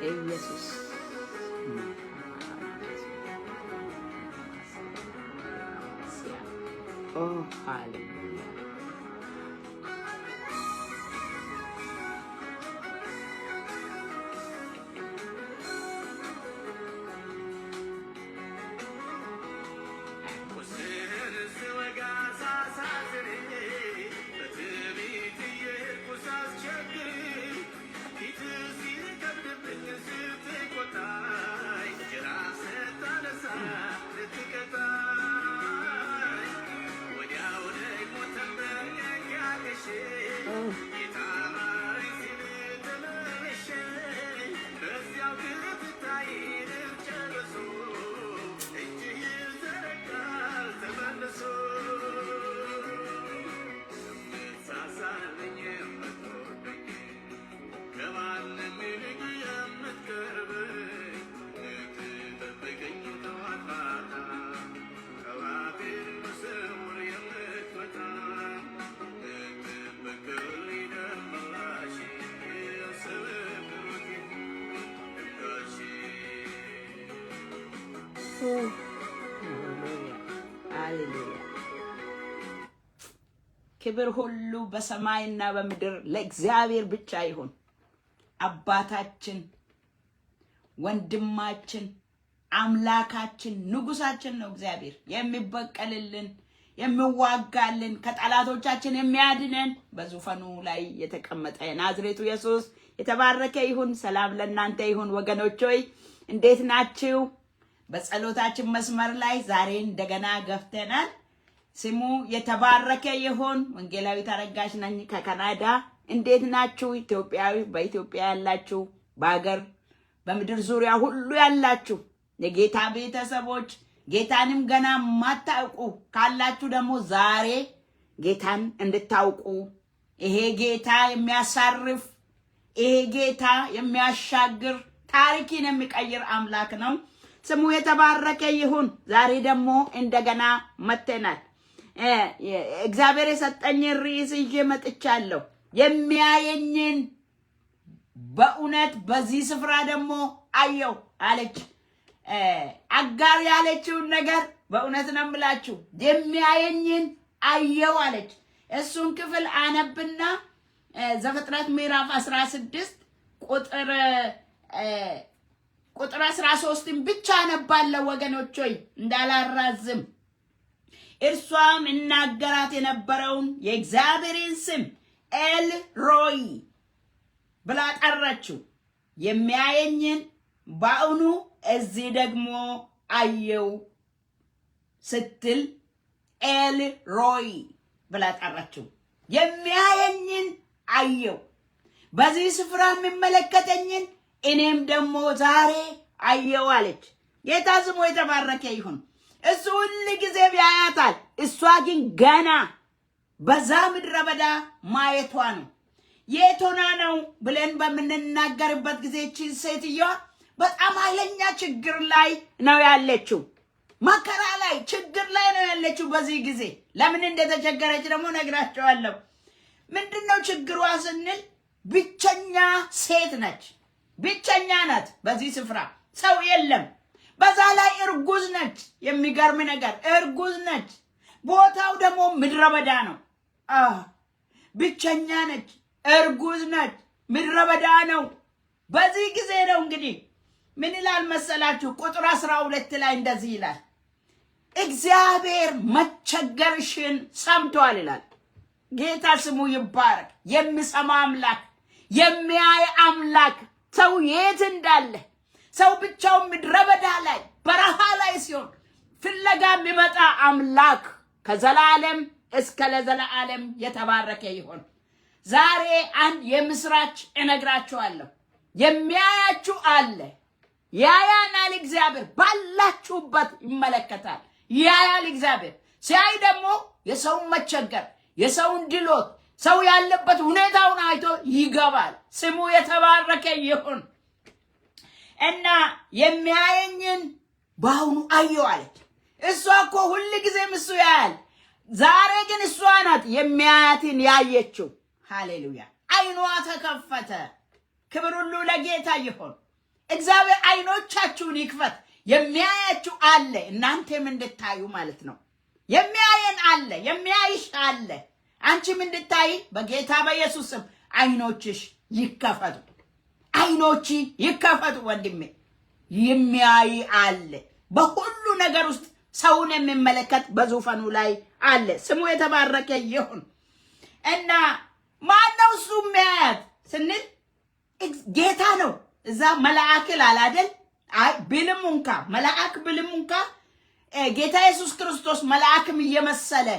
ኢየሱስ ኦ ሃሌሉያ ሃሌሉያ ክብር ሁሉ በሰማይና በምድር ለእግዚአብሔር ብቻ ይሁን። አባታችን ወንድማችን አምላካችን ንጉሳችን ነው እግዚአብሔር የሚበቀልልን የሚዋጋልን ከጠላቶቻችን የሚያድነን በዙፋኑ ላይ የተቀመጠ ናዝሬቱ ኢየሱስ የተባረከ ይሁን። ሰላም ለእናንተ ይሁን ወገኖች ሆይ እንዴት ናችሁ? በጸሎታችን መስመር ላይ ዛሬ እንደገና ገፍተናል። ስሙ የተባረከ ይሁን። ወንጌላዊት አረጋሽ ነኝ ከካናዳ። እንዴት ናችሁ? ኢትዮጵያዊ በኢትዮጵያ ያላችሁ በአገር በምድር ዙሪያ ሁሉ ያላችሁ የጌታ ቤተሰቦች ጌታንም ገና ማታውቁ ካላችሁ ደግሞ ዛሬ ጌታን እንድታውቁ ይሄ ጌታ የሚያሳርፍ ይሄ ጌታ የሚያሻግር ታሪክን የሚቀይር አምላክ ነው። ስሙ የተባረከ ይሁን። ዛሬ ደግሞ እንደገና መተናል። እግዚአብሔር የሰጠኝን ርዕስ ይዤ መጥቻለሁ። የሚያየኝን በእውነት በዚህ ስፍራ ደግሞ አየው አለች። አጋር ያለችውን ነገር በእውነት ነው የምላችሁ። የሚያየኝን አየው አለች። እሱን ክፍል አነብና ዘፍጥረት ምዕራፍ 16 ቁጥር 13 ብቻ አነባለሁ ወገኖች ሆይ እንዳላራዝም። እርሷም እናገራት የነበረውን የእግዚአብሔርን ስም ኤል ሮይ ብላ ጠራችው። የሚያየኝን በእውኑ እዚህ ደግሞ አየው ስትል ኤል ሮይ ብላ ጠራችው። የሚያየኝን አየው፣ በዚህ ስፍራ የሚመለከተኝን እኔም ደግሞ ዛሬ አየው አለች። ጌታ ስሙ የተባረከ ይሁን። እሱ ሁሉ ጊዜ ያያታል። እሷ ግን ገና በዛ ምድረ በዳ ማየቷ ነው። የት ሆና ነው ብለን በምንናገርበት ጊዜ እቺ ሴትዮዋ በጣም ኃይለኛ ችግር ላይ ነው ያለችው። መከራ ላይ ችግር ላይ ነው ያለችው በዚህ ጊዜ። ለምን እንደተቸገረች ደግሞ ነግራቸዋለሁ። ምንድነው ችግሯ ስንል ብቸኛ ሴት ነች። ብቸኛ ናት። በዚህ ስፍራ ሰው የለም። በዛ ላይ እርጉዝ ነች። የሚገርም ነገር እርጉዝ ነች። ቦታው ደግሞ ምድረ በዳ ነው። ብቸኛ ነች፣ እርጉዝ ነች፣ ምድረ በዳ ነው። በዚህ ጊዜ ነው እንግዲህ ምን ይላል መሰላችሁ? ቁጥር 12 ላይ እንደዚህ ይላል፣ እግዚአብሔር መቸገርሽን ሰምቷል ይላል። ጌታ ስሙ ይባረክ። የሚሰማ አምላክ፣ የሚያይ አምላክ፣ ሰው የት እንዳለ ሰው ብቻው ምድረ በዳ ላይ በረሃ ላይ ሲሆን ፍለጋ የሚመጣ አምላክ ከዘላለም እስከ ለዘላለም የተባረከ ይሁን። ዛሬ አንድ የምስራች እነግራችኋለሁ። የሚያያችሁ አለ። ያያናል እግዚአብሔር። ባላችሁበት ይመለከታል። ያያል እግዚአብሔር። ሲያይ ደግሞ የሰውን መቸገር፣ የሰውን ድሎት፣ ሰው ያለበት ሁኔታውን አይቶ ይገባል። ስሙ የተባረከ ይሁን። እና የሚያየኝን በአሁኑ አየው አለች። እሷ እኮ ሁሉ ጊዜም እሱ ያያል። ዛሬ ግን እሷ ናት የሚያያትን ያየችው። ሃሌሉያ! አይኗ ተከፈተ። ክብር ሁሉ ለጌታ ይሁን። እግዚአብሔር አይኖቻችሁን ይክፈት። የሚያያችሁ አለ፣ እናንተም እንድታዩ ማለት ነው። የሚያየን አለ፣ የሚያይሽ አለ። አንቺም እንድታይ በጌታ በኢየሱስ ስም አይኖችሽ ይከፈቱ። አይኖች ይከፈቱ ወንድሜ። የሚያይ አለ። በሁሉ ነገር ውስጥ ሰውን የሚመለከት በዙፋኑ ላይ አለ። ስሙ የተባረከ ይሁን። እና ማነው እሱ የሚያያት ስንል ጌታ ነው። እዛ መልአክ አላደል ብልም እንኳ መልአክ ብልም እንኳ ጌታ ኢየሱስ ክርስቶስ መልአክም እየመሰለ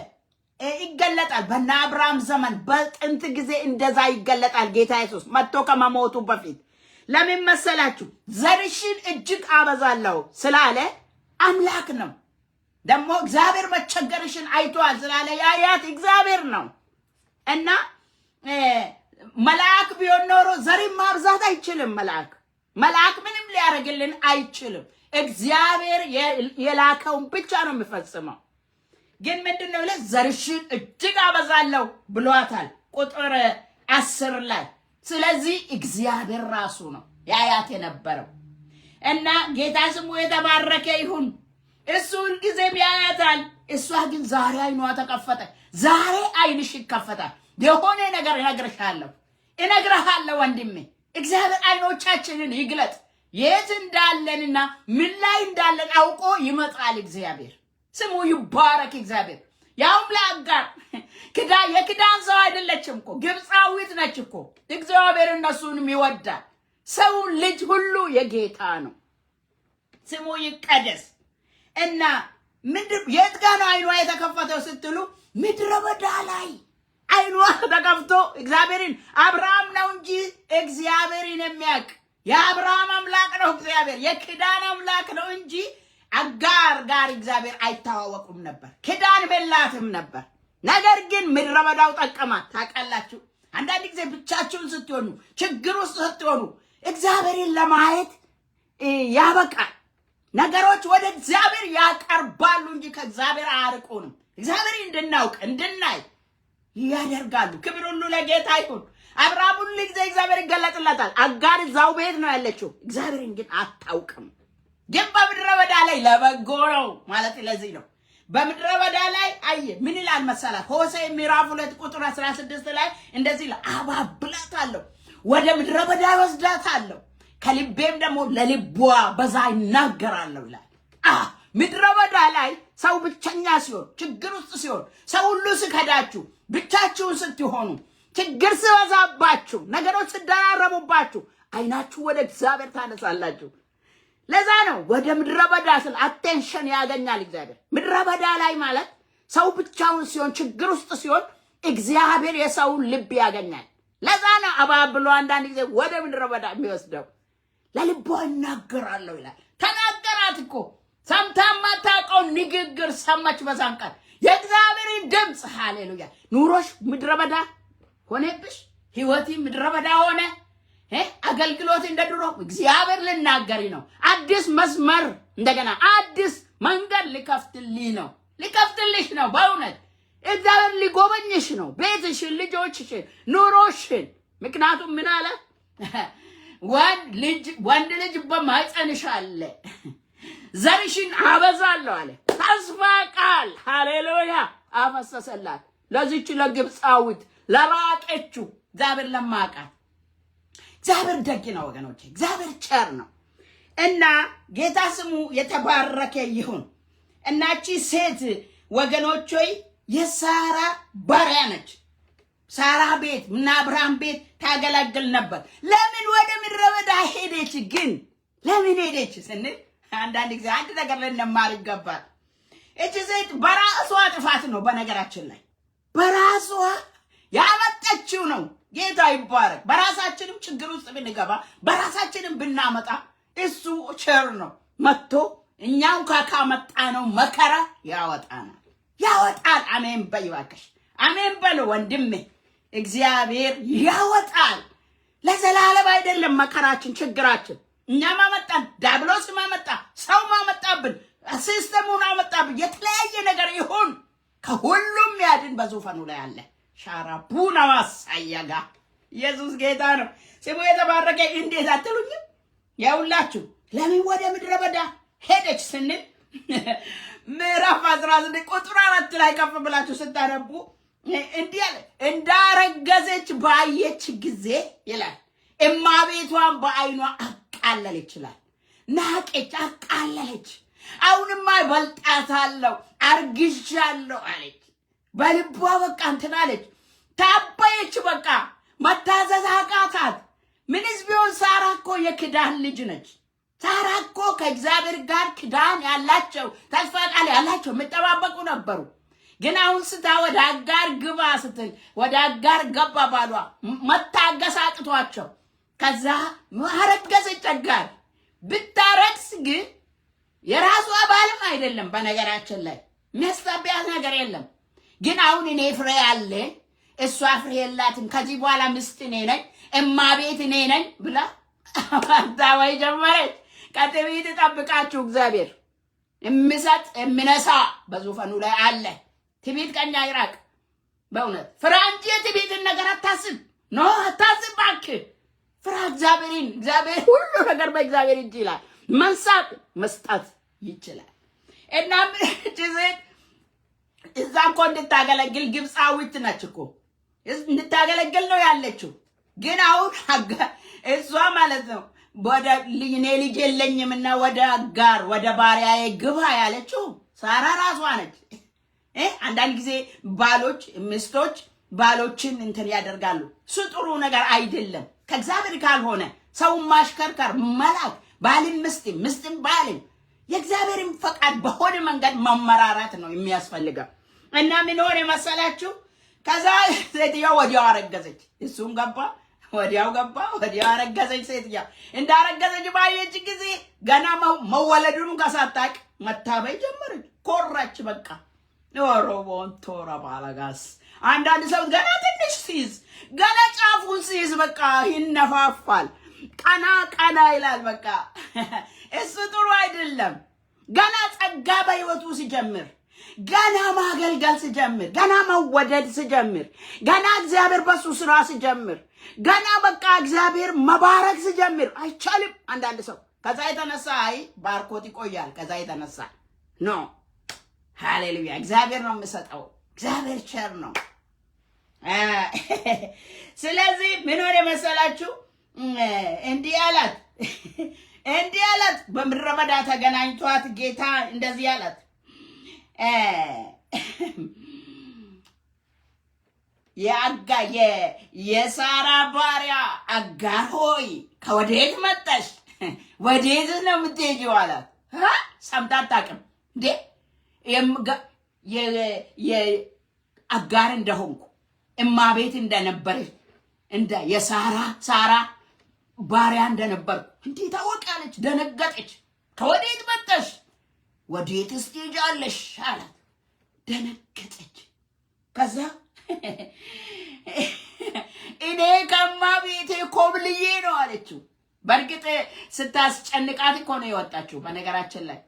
ይገለጣል። በእነ አብርሃም ዘመን በጥንት ጊዜ እንደዛ ይገለጣል። ጌታ ኢየሱስ መጥቶ ከመሞቱ በፊት ለምን መሰላችሁ? ዘርሽን እጅግ አበዛለሁ ስላለ አምላክ ነው። ደግሞ እግዚአብሔር መቸገርሽን አይቷል ስላለ ያያት እግዚአብሔር ነው። እና መልአክ ቢሆን ኖሮ ዘርን ማብዛት አይችልም። መልአክ ምንም ሊያደርግልን አይችልም። እግዚአብሔር የላከውን ብቻ ነው የሚፈጽመው። ግን ምንድነው ይላል? ዘርሽን እጅግ አበዛለሁ ብሏታል ቁጥር 10 ላይ። ስለዚህ እግዚአብሔር ራሱ ነው ያያት የነበረው። እና ጌታ ስሙ የተባረከ ይሁን። እሱ ሁልጊዜም ያያታል። እሷ ግን ዛሬ አይኗ ተከፈተ። ዛሬ አይንሽ ይከፈታል። የሆነ ነገር እነግርሃለሁ ወንድሜ። እግዚአብሔር አይኖቻችንን ይግለጥ። የት እንዳለንና ምን ላይ እንዳለን አውቆ ይመጣል። እግዚአብሔር ስሙ ይባረክ። እግዚአብሔር ያውም ለአጋር የክዳን ሰው አይደለችም እኮ ግብፃዊት ነች እኮ። እግዚአብሔር እነሱንም ይወዳል። ሰው ልጅ ሁሉ የጌታ ነው። ስሙ ይቀደስ። እና የት ጋር ነው አይኗ የተከፈተው ስትሉ ምድረ በዳ ላይ አይኗ ተከፍቶ እግዚአብሔርን አብርሃም ነው እንጂ እግዚአብሔርን የሚያውቅ የአብርሃም አምላክ ነው እግዚአብሔር። የክዳን አምላክ ነው እንጂ አጋር ጋር እግዚአብሔር አይተዋወቁም ነበር። ክዳን በላትም ነበር። ነገር ግን ምድረ በዳው ጠቀማት። ታውቃላችሁ፣ አንዳንድ ጊዜ ብቻችሁን ስትሆኑ፣ ችግር ውስጥ ስትሆኑ እግዚአብሔርን ለማየት ያበቃል። ነገሮች ወደ እግዚአብሔር ያቀርባሉ እንጂ ከእግዚአብሔር አያርቁንም። እግዚአብሔር እንድናውቅ እንድናይ ያደርጋሉ። ክብር ሁሉ ለጌታ ይሁን። አብርሃም ሁሉ ጊዜ እግዚአብሔር ይገለጥለታል። አጋር እዛው ቤት ነው ያለችው። እግዚአብሔርን ግን አታውቅም። ግን በምድረ በዳ ላይ ለበጎ ነው ማለት ለዚህ ነው። በምድረ በዳ ላይ አየ ምን ይላል መሰላት? ሆሴዕ ምዕራፍ 2 ቁጥር 16 ላይ እንደዚህ ይላል፣ አባብላታለሁ፣ ወደ ምድረ በዳ ወስዳታለሁ፣ ከልቤም ደግሞ ለልቧ በዛ ይናገራለሁ ይላል። ምድረ በዳ ላይ ሰው ብቸኛ ሲሆን፣ ችግር ውስጥ ሲሆን፣ ሰው ሁሉ ሲከዳችሁ፣ ብቻችሁን ስትሆኑ፣ ችግር ሲበዛባችሁ፣ ነገሮች ሲደራረቡባችሁ አይናችሁ ወደ እግዚአብሔር ታነሳላችሁ። ለዛ ነው ወደ ምድረ በዳ ስል አቴንሽን ያገኛል እግዚአብሔር። ምድረ በዳ ላይ ማለት ሰው ብቻውን ሲሆን፣ ችግር ውስጥ ሲሆን እግዚአብሔር የሰውን ልብ ያገኛል። ለዛ ነው አባብሎ አንዳንድ ጊዜ ወደ ምድረ በዳ የሚወስደው። ለልቧ እናገራለሁ ይላል። ተናገራት እኮ ሰምታ ማታውቀው ንግግር ሰማች። በዛን ቀን የእግዚአብሔርን ድምፅ። ሃሌሉያ። ኑሮሽ ምድረ በዳ ሆነብሽ፣ ህይወቴ ምድረ በዳ ሆነ። አገልግሎት እንደድሮ እግዚአብሔር ልናገሪ ነው። አዲስ መስመር እንደገና አዲስ መንገድ ሊከፍትልሽ ነው። በእውነት እግዚአብሔር ሊጎበኝሽ ነው። ቤትሽን፣ ልጆችሽን፣ ኑሮሽን። ምክንያቱም ምን አለ? ወንድ ልጅ በማኅፀንሽ አለ፣ ዘርሽን አበዛለሁ አለ። ተስፋ ቃል ሃሌሉያ አፈሰሰላት ለዚች ለግብፃዊት ለራቀችው እግዚአብሔር ለማቃት። እግዚአብሔር ደግ ነው ወገኖቼ። እግዚአብሔር ቸር ነው። እና ጌታ ስሙ የተባረከ ይሁን። እናቺ ሴት ወገኖች ሆይ የሳራ ባሪያ ነች። ሳራ ቤት እና አብርሃም ቤት ታገለግል ነበር። ለምን ወደ ምድረ በዳ ሄደች? ግን ለምን ሄደች ስንል አንዳንድ ጊዜ አንድ ነገር ልንማር ይገባል። እቺ ሴት በራሷ ጥፋት ነው፣ በነገራችን ላይ በራሷ ያመጣችው ነው። ጌታ ይባረክ። በራሳችንም ችግር ውስጥ ብንገባ፣ በራሳችንም ብናመጣ እሱ ቸር ነው። መጥቶ እኛው ካመጣ ነው መከራ ያወጣል። አሜን በይ እባክሽ፣ አሜን በል ወንድሜ። እግዚአብሔር ያወጣል። ለዘላለም አይደለም መከራችን፣ ችግራችን። እኛ ማመጣን፣ ዲያብሎስ ማመጣ፣ ሰው ማመጣብን፣ ሲስተሙን አመጣብን፣ የተለያየ ነገር ይሁን ከሁሉም ያድን በዙፋኑ ላይ አለ። ሻራቡና ዋሳያጋ ኢየሱስ ጌታ ነው። ስሙ የተባረከ። እንዴት አትሉኝም? ያውላችሁ ለምን ወደ ምድረ በዳ ሄደች ስንል ምዕራፍ 19 ቁጥር 4 ላይ ከፍ ብላችሁ ስታነቡ እንዲህ አለ። እንዳረገዘች ባየች ጊዜ ይላል እማቤቷን በዓይኗ አቃለለች ይላል። ናቀች፣ አቃለለች። አሁንማ በልጣታለሁ፣ አርግዣለሁ አለች። በልቧ በቃ እንትን አለች፣ ታበየች። በቃ መታዘዝ አቃታት። ምንስ ቢሆን ሳራ እኮ የክዳን ልጅ ነች። ሳራ እኮ ከእግዚአብሔር ጋር ክዳን ያላቸው ተስፋ ቃል ያላቸው የሚጠባበቁ ነበሩ። ግን አሁን ስታ ወደ አጋር ግባ ስትል ወደ አጋር ገባ ባሏ። መታገስ አቅቷቸው ከዛ አረገዘች። አጋር ብታረግስ ግን የራሷ ባልም አይደለም። በነገራችን ላይ የሚያስታቢያት ነገር የለም። ግን አሁን እኔ ፍሬ አለ እሷ ፍሬ የላትም፣ ከዚህ በኋላ ምስት እኔ ነኝ፣ እማቤት እኔ ነኝ ብላ ታወይ ጀመረች። ከትዕቢት ጠብቃችሁ እግዚአብሔር የሚሰጥ የሚነሳ በዙፋኑ ላይ አለ። ትዕቢት ከኛ ይራቅ። በእውነት ፍራ እንጂ የትዕቢትን ነገር አታስብ። ኖ አታስብ እባክህ። ፍራ እግዚአብሔርን። እግዚአብሔር ሁሉ ነገር በእግዚአብሔር እጅ ይላል። መንሳት መስጠት ይችላል። እና ምን እዛ እኮ እንድታገለግል ግብፃዊት ነች እኮ እንድታገለግል ነው ያለችው። ግን አሁን እሷ ማለት ነው ወደ እኔ ልጅ የለኝምና ወደ አጋር ወደ ባሪያዬ ግባ ያለችው ሳራ ራሷ ነች። አንዳንድ ጊዜ ባሎች ሚስቶች ባሎችን እንትን ያደርጋሉ። እሱ ጥሩ ነገር አይደለም። ከእግዚአብሔር ካልሆነ ሰውን ማሽከርከር መላክ ባልን ምስትን ባልን የእግዚአብሔርን ፈቃድ በሆነ መንገድ መመራራት ነው የሚያስፈልገው። እና ምን ሆነ መሰላችሁ? ከዛ ሴትዮዋ ወዲያው አረገዘች። እሱም ገባ፣ ወዲያው ገባ፣ ወዲያው አረገዘች። ሴትዮዋ እንዳረገዘች ባየች ጊዜ ገና መወለዱን ከሳታቅ መታበይ ጀመረች። ኮራች። በቃ ኦሮቦን ቶራ ባላጋስ አንዳንድ ሰው ገና ትንሽ ሲይዝ ገና ጫፉን ሲይዝ በቃ ይነፋፋል፣ ቀና ቀና ይላል። በቃ እሱ ጥሩ አይደለም። ገና ጸጋ በህይወቱ ሲጀምር፣ ገና ማገልገል ሲጀምር፣ ገና መወደድ ሲጀምር፣ ገና እግዚአብሔር በሱ ስራ ሲጀምር፣ ገና በቃ እግዚአብሔር መባረክ ሲጀምር አይቻልም። አንዳንድ ሰው ከዛ የተነሳ አይ ባርኮት ይቆያል። ከዛ የተነሳ ኖ ሃሌሉያ፣ እግዚአብሔር ነው የሚሰጠው። እግዚአብሔር ቸር ነው። ስለዚህ ምን ሆነ መሰላችሁ? እንዲህ አላት በምድረ በዳ ተገናኝቷት ጌታ እንደዚህ አላት፣ የሳራ ባሪያ አጋር ሆይ ከወዴት መጣሽ? ወዴት ነው የምትሄጂው አላት። ሰምታ አታውቅም እንዴ? አጋር እንደሆንኩ እማቤት እንደነበረች እንደ ሳራ ባሪያ እንደነበርኩ እንዴት ታወቃለች? ደነገጠች። ከወዴት መጣሽ? ወዴትስ ትሄጃለሽ አላት። ደነገጠች። ከዛ እኔ ከእማቤቴ ኮብልዬ ነው አለችው። በእርግጥ ስታስጨንቃት እኮ ነው የወጣችው በነገራችን ላይ።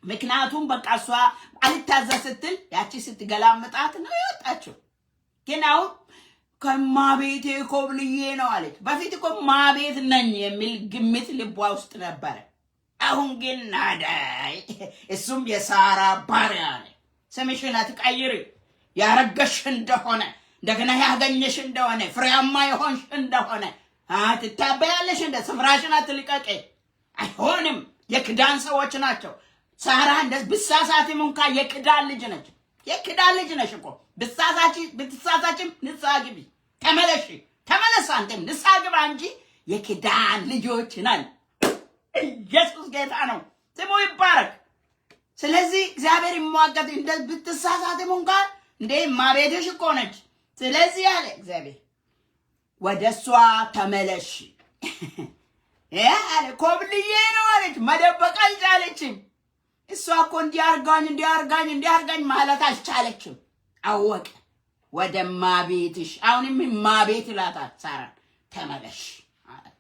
ምክንያቱም በቃ እሷ አልታዘዝ ስትል ያቺ ስትገላምጣት ነው የወጣችው። ግን አሁን ከማቤቴ ኮብልዬ ነው አለች። በፊት እኮ ማቤት ነኝ የሚል ግምት ልቧ ውስጥ ነበረ። አሁን ግን ናዳይ እሱም የሳራ ባሪያ አለ። ስምሽን አትቀይሪ፣ ያረገሽ እንደሆነ እንደገና ያገኘሽ እንደሆነ ፍሬያማ የሆንሽ እንደሆነ ትታበያለሽ። እንደ ስፍራሽን አትልቀቂ። አይሆንም። የክዳን ሰዎች ናቸው። ሳራ እንደዚህ ብሳሳትም እንኳን የክዳን ልጅ ነች። የክዳን ልጅ ነሽ እኮ ብትሳሳችም ንስሐ ግቢ፣ ተመለስ። አንተም ንስሐ ግባ እንጂ የክዳን ልጆች ነን። ኢየሱስ ጌታ ነው፣ ስሙ ይባረክ። ስለዚህ እግዚአብሔር ይሟገት። እንደዚህ ብትሳሳትም እንኳን እንደ ማቤትሽ እኮ ነች። ስለዚህ አለ እግዚአብሔር ወደ እሷ ተመለሽ አለ። ኮብልዬ ነው አለች። መደበቅ አልቻለችም። እሷ እኮ እንዲያርጋኝ ማለት አልቻለችም። አወቀ። ወደ ማቤትሽ፣ አሁንም ማቤት ይላታል ሳራን፣ ተመለሽ አላት።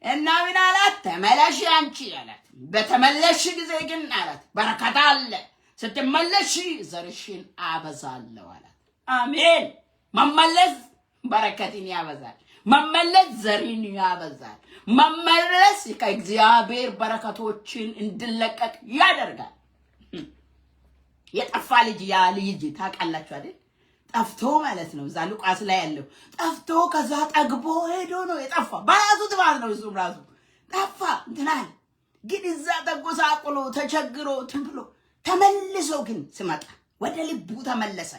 እና ምን አላት? ተመለሽ አንቺ አላት። በተመለሽ ጊዜ ግን አላት በረከት አለ፣ ስትመለሽ ዘርሽን አበዛለሁ አላት። አሜን። መመለስ በረከትን ያበዛል። መመለስ ዘሪን ያበዛል። መመለስ ከእግዚአብሔር በረከቶችን እንድለቀቅ ያደርጋል። የጠፋ ልጅ ያ ልጅ ታውቃላችሁ አይደል? ጠፍቶ ማለት ነው። እዛ ሉቃስ ላይ ያለው ጠፍቶ ከዛ ጠግቦ ሄዶ ነው የጠፋ። በራሱ ጥፋት ነው። እሱም ራሱ ጠፋ እንትናል። ግን እዛ ተጎሳቁሎ ተቸግሮ ትብሎ ተመልሶ ግን ስመጣ ወደ ልቡ ተመለሰ።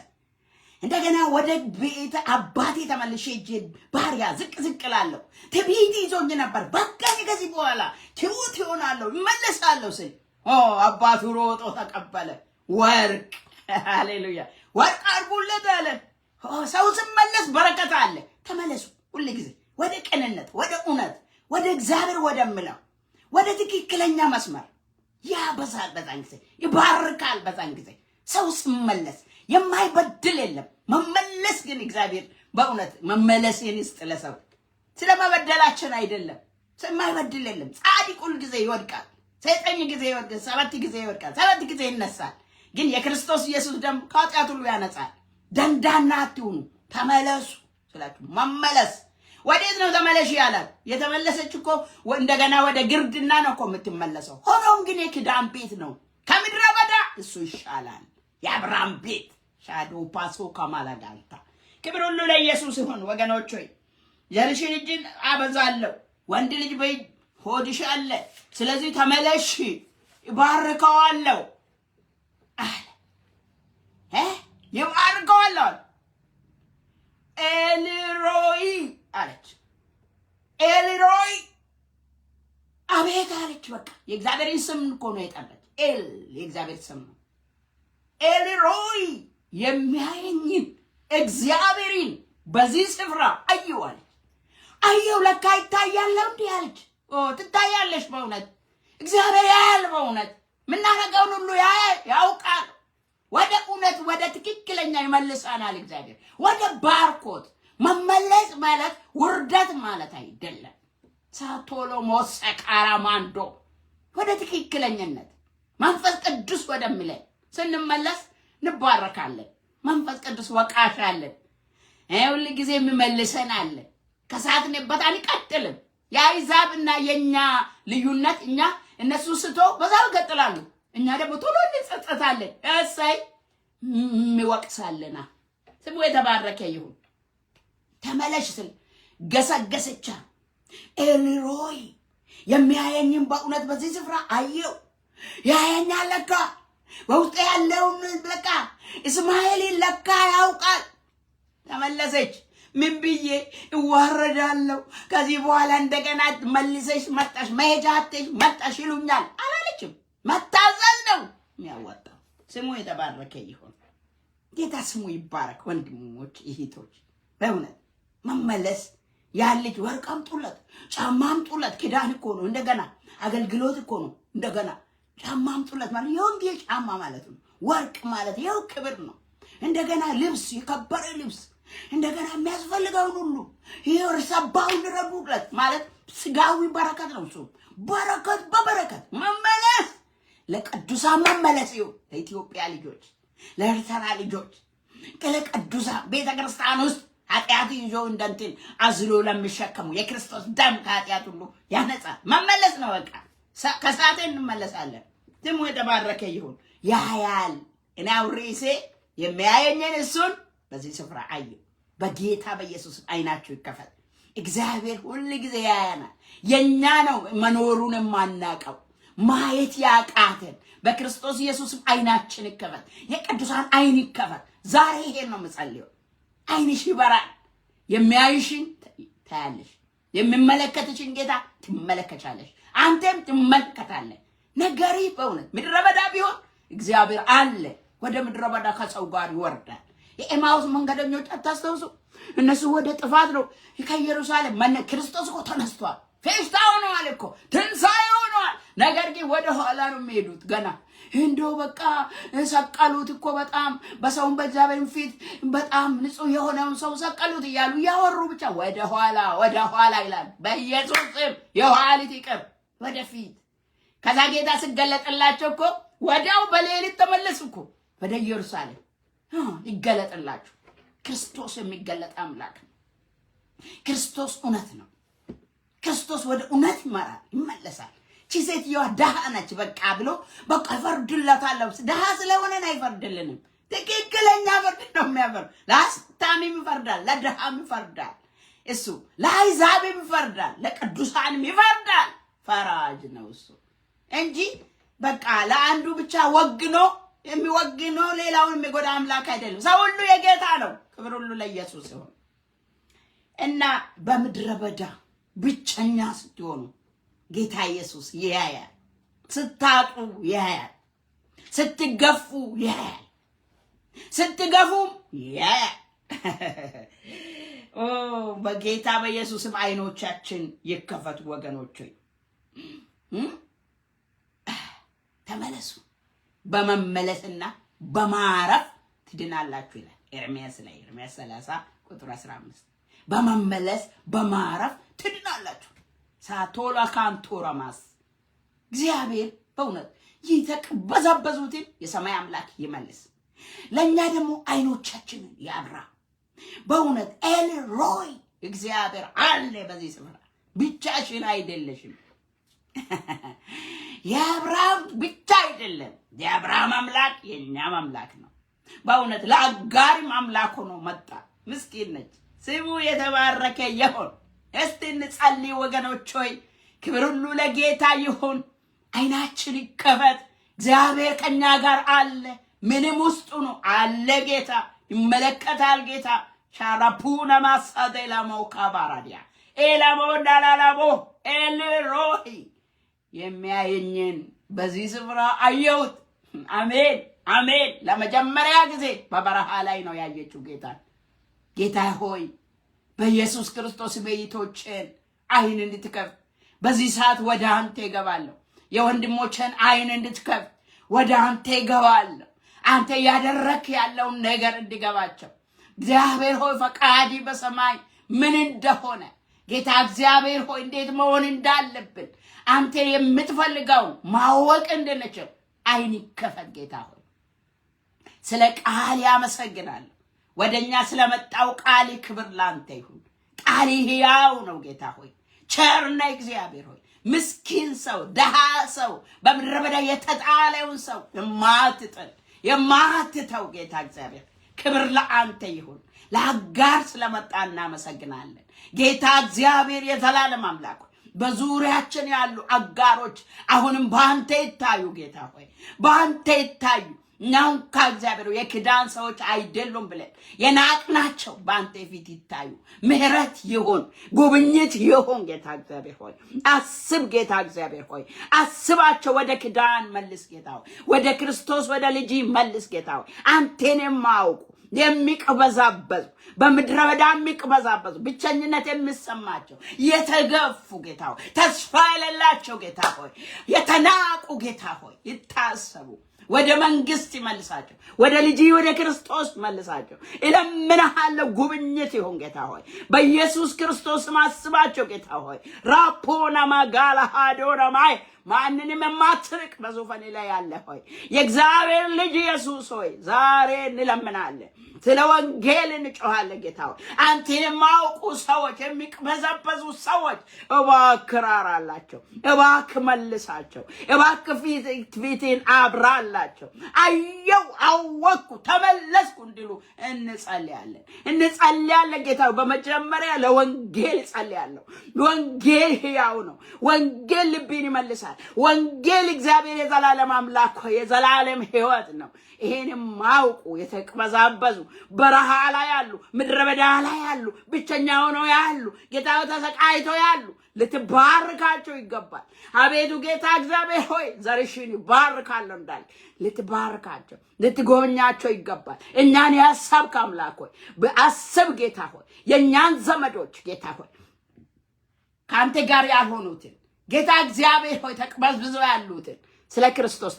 እንደገና ወደ ቤተ አባቴ ተመልሼ እጄ ባሪያ ዝቅ ዝቅ ላለሁ ትዕቢት ይዞኝ ነበር። በቃ ከዚህ በኋላ ትሁት ይሆናለሁ እመለሳለሁ ስል አባቱ ሮጦ ተቀበለ። ወርቅ ሃሌሉያ ወርቅ አርጉለት አለ። ሰው ሲመለስ በረከት አለ። ተመለሱ ሁሉ ጊዜ ወደ ቅንነት፣ ወደ እውነት፣ ወደ እግዚአብሔር ወደምለው ወደ ትክክለኛ መስመር ያበዛል። በዛን ጊዜ ይባርካል። በዛን ጊዜ ሰው ሲመለስ የማይበድል የለም። መመለስ ግን እግዚአብሔር በእውነት መመለስን ይስጥ ለሰው። ስለመበደላችን አይደለም። የማይበድል የለም። ጻድቅ ሁል ጊዜ ይወድቃል። 9 ጊዜ ይወድቃል፣ 7 ጊዜ ይወድቃል፣ 7 ጊዜ ይነሳል። ግን የክርስቶስ ኢየሱስ ደም ከኃጢአት ሁሉ ያነጻል። ደንዳና አትሁኑ፣ ተመለሱ ስላችሁ መመለስ ወዴት ነው ተመለሽ ያላት? የተመለሰች እኮ እንደገና ወደ ግርድና ነው እኮ የምትመለሰው። ሆኖም ግን የኪዳን ቤት ነው። ከምድረ በዳ እሱ ይሻላል። የአብርሃም ቤት ሻዶ ፓሶ ከማላጋልታ። ክብር ሁሉ ለኢየሱስ ይሁን። ወገኖች ሆይ ዘርሽን እጅን አበዛለሁ፣ ወንድ ልጅ በይ ሆድሽ አለ። ስለዚህ ተመለሽ ይባርከዋለሁ አለ። ይባርከዋለሁ ኤልሮይ አለች። ኤልሮይ አቤት አለች። በቃ የእግዚአብሔር ስም እኮ ነው የጠራች። ኤል የእግዚአብሔር ስም ነው። ኤልሮይ የሚያየኝን እግዚአብሔርን በዚህ ስፍራ አየሁ አለች። አየሁ ለካ ይታያለሁ እንዲህ አለች። ትታያለሽ። በእውነት እግዚአብሔር ያያል። በእውነት ምናረገውን ሁሉ ያውቃል። ወደ እውነት ወደ ትክክለኛ ይመልሰናል እግዚአብሔር። ወደ ባርኮት መመለስ ማለት ውርደት ማለት አይደለም። ሳቶሎ ሞሰቃራ ማንዶ ወደ ትክክለኛነት መንፈስ ቅዱስ ወደሚለን ስንመለስ እንባረካለን። መንፈስ ቅዱስ ወቃሽ አለን። ሁሉ ጊዜ የሚመልሰን አለ። ከሳትንበት አንቀጥልም። የአሕዛብና የኛ ልዩነት እኛ እነሱ ስቶ በዛው ይቀጥላሉ። እኛ ደግሞ ቶሎ እንጸጸታለን። እሰይ የሚወቅሳለና ስሙ የተባረከ ይሁን። ተመለሽ ስል ገሰገሰቻ። ኤልሮይ የሚያየኝም በእውነት በዚህ ስፍራ አየው። ያየኛል ለካ በውስጥ ያለውን ለካ እስማኤልን ለካ ያውቃል። ተመለሰች። ምን ብዬ እዋረዳለሁ? ከዚህ በኋላ እንደገና መልሰሽ መጣሽ፣ መሄጃተሽ መጣሽ ይሉኛል አላለችም። መታዘዝ ነው የሚያወጣው። ስሙ የተባረከ ይሁን። ጌታ ስሙ ይባረክ። ወንድሞች እህቶች፣ በእውነት መመለስ ያን ልጅ ወርቅ አምጡለት፣ ጫማ አምጡለት። ኪዳን እኮ ነው። እንደገና አገልግሎት እኮ ነው። እንደገና ጫማ አምጡለት ማለት የወንጌል ጫማ ማለት ነው። ወርቅ ማለት ይኸው ክብር ነው። እንደገና ልብስ፣ የከበረ ልብስ፣ እንደገና የሚያስፈልገውን ሁሉ ይኸው ሰባውን ረቡለት ማለት ስጋዊ በረከት ነው። እሱ በረከት በበረከት መመለስ ለቅዱሳን መመለስ ይሁን። ለኢትዮጵያ ልጆች፣ ለኤርትራ ልጆች፣ ለቅዱሳን ቤተክርስቲያን ውስጥ ኃጢአት ይዞ እንደንትን አዝሎ ለሚሸከሙ የክርስቶስ ደም ከኃጢአት ሁሉ ያነጻል። መመለስ ነው በቃ። ከሳቴ እንመለሳለን። ስሙ የተባረከ ይሁን። ያያል። እኔ አውሪሴ የሚያየኝን እሱን በዚህ ስፍራ አየሁ። በጌታ በኢየሱስ አይናችሁ ይከፈት። እግዚአብሔር ሁሉ ጊዜ ያያናል። የኛ ነው መኖሩን የማናቀው ማየት ያቃተን። በክርስቶስ ኢየሱስ አይናችን ይከፈት። የቅዱሳን አይን ይከፈት። ዛሬ ይሄን ነው የምጸልየው። አይንሽ ይበራል። የሚያይሽን ታያለሽ። የሚመለከትሽን ጌታ ትመለከቻለሽ። አንተም ትመለከታለህ። ነገሪ በእውነት ምድረ በዳ ቢሆን እግዚአብሔር አለ። ወደ ምድረ በዳ ከሰው ጋር ይወርዳል። የኤማውስ መንገደኞች አታስተውሱ? እነሱ ወደ ጥፋት ነው ከኢየሩሳሌም ክርስቶስ እኮ ተነስቷል። ፌሽታ ሆነዋል እኮ ትንሣኤ ሆነዋል። ነገር ግን ወደ ኋላ ነው የሚሄዱት። ገና እንደው በቃ ሰቀሉት እኮ በጣም በሰውን በእግዚአብሔር ፊት በጣም ንጹህ የሆነውን ሰው ሰቀሉት እያሉ እያወሩ ብቻ ወደ ኋላ ይላል። በኢየሱስ ስም የኋሊት ይቅር ወደፊት። ከዛ ጌታ ሲገለጥላቸው እኮ ወዲያው በሌሊት ተመለሱ እኮ ወደ ኢየሩሳሌም። ይገለጥላችሁ። ክርስቶስ የሚገለጥ አምላክ ነው። ክርስቶስ እውነት ነው። ክርስቶስ ወደ እውነት ይመለሳል። ቺሴትየዋ ደሃ ነች በቃ ብሎ በቃ ይፈርድላታል። ደሃ ስለሆነ አይፈርድልንም። ትክክለኛ ፍርድ ነው የሚያፈርድ። ለአስታሚም ይፈርዳል፣ ለደሃም ይፈርዳል። እሱ ለአሕዛብም ይፈርዳል፣ ለቅዱሳንም ይፈርዳል። ፈራጅ ነው እሱ እንጂ በቃ ለአንዱ ብቻ ወግኖ የሚወግኖ ሌላውን የሚጎዳ አምላክ አይደለም። ሰው ሁሉ የጌታ ነው። ክብር ሁሉ ለኢየሱስ ይሁን። እና በምድረ በዳ ብቸኛ ስትሆኑ ጌታ ኢየሱስ ያያል። ስታጡ ያያል። ስትገፉ ያያል። ስትገፉም ያያል። በጌታ በኢየሱስም አይኖቻችን ይከፈቱ ወገኖች ሆይ ተመለሱ። በመመለስና በማረፍ ትድናላችሁ ይላል ኤርምያስ 30 ቁጥር 15 በመመለስ በማረፍ ትድናላችሁ። ሳቶላ ካንቶራማስ እግዚአብሔር በእውነት ይተቀበዛበዙትን የሰማይ አምላክ ይመልስ። ለኛ ደግሞ አይኖቻችንን ያብራ። በእውነት ኤልሮይ እግዚአብሔር አለ በዚህ ስፍራ። ብቻሽን አይደለሽም። የአብርሃም ብቻ አይደለም። የአብርሃም አምላክ የኛም አምላክ ነው። በእውነት ለአጋሪም አምላክ ሆኖ መጣ። ምስኪን ነች። ስሙ የተባረከ ይሁን። እስቲ እንጸልይ ወገኖች ሆይ። ክብር ሁሉ ለጌታ ይሁን። አይናችን ይከፈት። እግዚአብሔር ከኛ ጋር አለ። ምንም ውስጡ ነው አለ ጌታ። ይመለከታል ጌታ። ሻራፑና ማሳደላ ሞካባራዲያ ኤላሞ ዳላላቦ ኤልሮሂ የሚያየኝን በዚህ ስፍራ አየሁት። አሜን አሜን። ለመጀመሪያ ጊዜ በበረሃ ላይ ነው ያየችው ጌታ። ጌታ ሆይ በኢየሱስ ክርስቶስ ቤቶችን አይን እንድትከፍት በዚህ ሰዓት ወደ አንተ ይገባለሁ። የወንድሞችን አይን እንድትከፍት ወደ አንተ ይገባለሁ። አንተ ያደረክ ያለውን ነገር እንዲገባቸው እግዚአብሔር ሆይ ፈቃዲ በሰማይ ምን እንደሆነ ጌታ እግዚአብሔር ሆይ እንዴት መሆን እንዳለብን አንተ የምትፈልገው ማወቅ እንድንችል አይን ይከፈት ጌታ ሆይ። ስለ ቃል ያመሰግናለሁ። ወደኛ ስለመጣው ቃል ክብር ላንተ ይሁን። ቃል ሕያው ነው ጌታ ሆይ። ቸርና እግዚአብሔር ሆይ ምስኪን ሰው ደሃ ሰው በምድረ በዳ የተጣለውን ሰው የማትተው ጌታ እግዚአብሔር ክብር ለአንተ ይሁን። ለአጋር ስለመጣ እናመሰግናለን ጌታ እግዚአብሔር የዘላለም አምላክ። በዙሪያችን ያሉ አጋሮች አሁንም በአንተ ይታዩ ጌታ ሆይ፣ በአንተ ይታዩ። እኛም ከእግዚአብሔር የክዳን ሰዎች አይደሉም ብለን የናቅናቸው በአንተ ፊት ይታዩ። ምህረት ይሁን፣ ጉብኝት ይሁን ጌታ እግዚአብሔር ሆይ። አስብ ጌታ እግዚአብሔር ሆይ፣ አስባቸው። ወደ ክዳን መልስ ጌታ ሆይ፣ ወደ ክርስቶስ ወደ ልጅ መልስ ጌታ ሆይ። አንተን የማያውቁ የሚቅበዛበዙ በምድረ በዳ የሚቅበዛበዙ ብቸኝነት የሚሰማቸው የተገፉ ጌታ ሆይ፣ ተስፋ የሌላቸው ጌታ ሆይ፣ የተናቁ ጌታ ሆይ ይታሰቡ። ወደ መንግስት ይመልሳቸው። ወደ ልጅ ወደ ክርስቶስ መልሳቸው። እለምንሃለሁ ጉብኝት ይሁን ጌታ ሆይ። በኢየሱስ ክርስቶስ ማስባቸው ጌታ ሆይ። ራፖና ማጋላ ሃዶና ማይ ማንንም የማትርቅ በዙፋን ላይ ያለ ሆይ የእግዚአብሔር ልጅ ኢየሱስ ሆይ ዛሬ እንለምናለን። ስለ ወንጌል እንጮሃለን ጌታ ሆይ። አንተን የማያውቁ ሰዎች የሚቅበዘበዙ ሰዎች እባክህ ራራላቸው፣ እባክህ መልሳቸው፣ እባክህ ፊትን አብራላቸው። አየው አወኩ ተመለስኩ እንዲሉ እንጸልያለን ጌታ ሆይ። በመጀመሪያ ለወንጌል ጸልያለሁ። ወንጌል ሕያው ነው። ወንጌል ልብን ይመልሳል። ወንጌል እግዚአብሔር የዘላለም አምላክ ሆይ የዘላለም ሕይወት ነው። ይሄንም ማውቁ የተቅበዛበዙ በረሃ ላይ ያሉ ምድረ በዳ ላይ ያሉ ብቸኛ ሆነው ያሉ ጌታው ተሰቃይተው ያሉ ልትባርካቸው ይገባል። አቤቱ ጌታ እግዚአብሔር ሆይ ዘርሽን ይባርካለሁ እንዳል ልትባርካቸው ልትጎበኛቸው ይገባል። እኛን ያሰብክ አምላክ ሆይ በአስብ ጌታ ሆይ የኛን ዘመዶች ጌታ ሆይ ካንተ ጋር ያልሆኑትን ጌታ እግዚአብሔር ሆይ ተቅበዝብዘው ያሉትን ስለ ክርስቶስ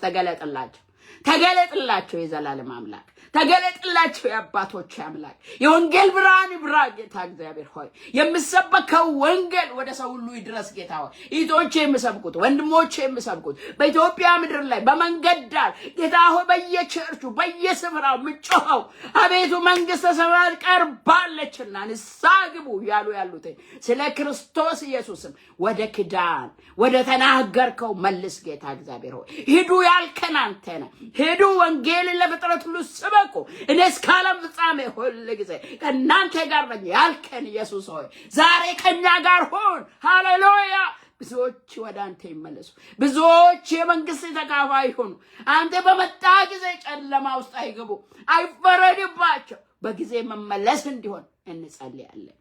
ተገለጥላቸው የዘላለም አምላክ ተገለጥላቸው የአባቶች አምላክ። የወንጌል ብርሃን ይብራ ጌታ እግዚአብሔር ሆይ። የምሰበከው ወንጌል ወደ ሰው ሁሉ ይድረስ ጌታ ሆይ። እህቶቼ የምሰብኩት ወንድሞቼ የምሰብኩት በኢትዮጵያ ምድር ላይ በመንገድ ዳር ጌታ ሆይ በየቸርቹ በየስፍራው ምጮኸው አቤቱ መንግስተ ሰማያት ቀርባለች ነችና ንስሐ ግቡ ያሉ ያሉት ስለ ክርስቶስ ኢየሱስም ወደ ክዳን ወደ ተናገርከው መልስ ጌታ እግዚአብሔር ሆይ ሂዱ ያልከን አንተ ነህ ሂዱ ወንጌልን ለፍጥረት ሁሉ ስበኩ እኔ እስከ ዓለም ፍጻሜ ሁሉ ጊዜ ከእናንተ ጋር ነኝ ያልከን ኢየሱስ ሆይ ዛሬ ከኛ ጋር ሁን ሃሌሉያ ብዙዎች ወደ አንተ ይመለሱ ብዙዎች የመንግስት ተካፋይ ይሁኑ አንተ በመጣ ጊዜ ጨለማ ውስጥ አይገቡ አይፈረድባቸው በጊዜ መመለስ እንዲሆን እንጸልያለን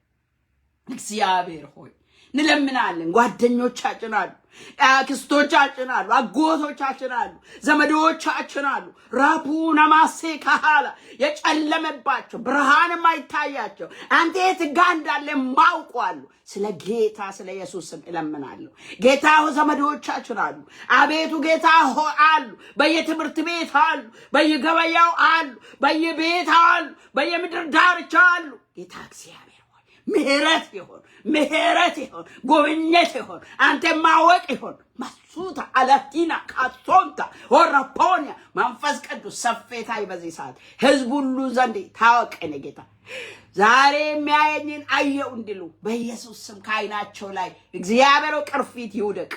እግዚአብሔር ሆይ እንለምናለን ጓደኞቻችን አሉ አክስቶቻችን አሉ አጎቶቻችን አሉ ዘመዶቻችን አሉ ራፑና ማሴካላ የጨለመባቸው ብርሃን ማይታያቸው አንተ የት ጋር እንዳለ ማውቋሉ ስለ ጌታ ስለ ኢየሱስ እለምናለሁ ጌታው ዘመዶቻችን አሉ አቤቱ ጌታ ሆይ አሉ በየትምህርት ቤት አሉ በየገበያው አሉ በየቤት አሉ በየምድር ዳርቻ አሉ ጌታ እግዚአብሔር ምህረት ይሁን ጉብኝት ይሁን አንተ ማወቅ ይሁን ማሱታ አላቲና ካቶንታ ወራፖኒያ መንፈስ ቅዱስ ሰፌታ በዚህ ሰዓት ህዝብ ሁሉ ዘንድ ታወቀነ ጌታ ዛሬ የሚያየኝን አየው እንዲሉ በኢየሱስ ስም ካይናቸው ላይ እግዚአብሔር ቅርፊት ይውደቅ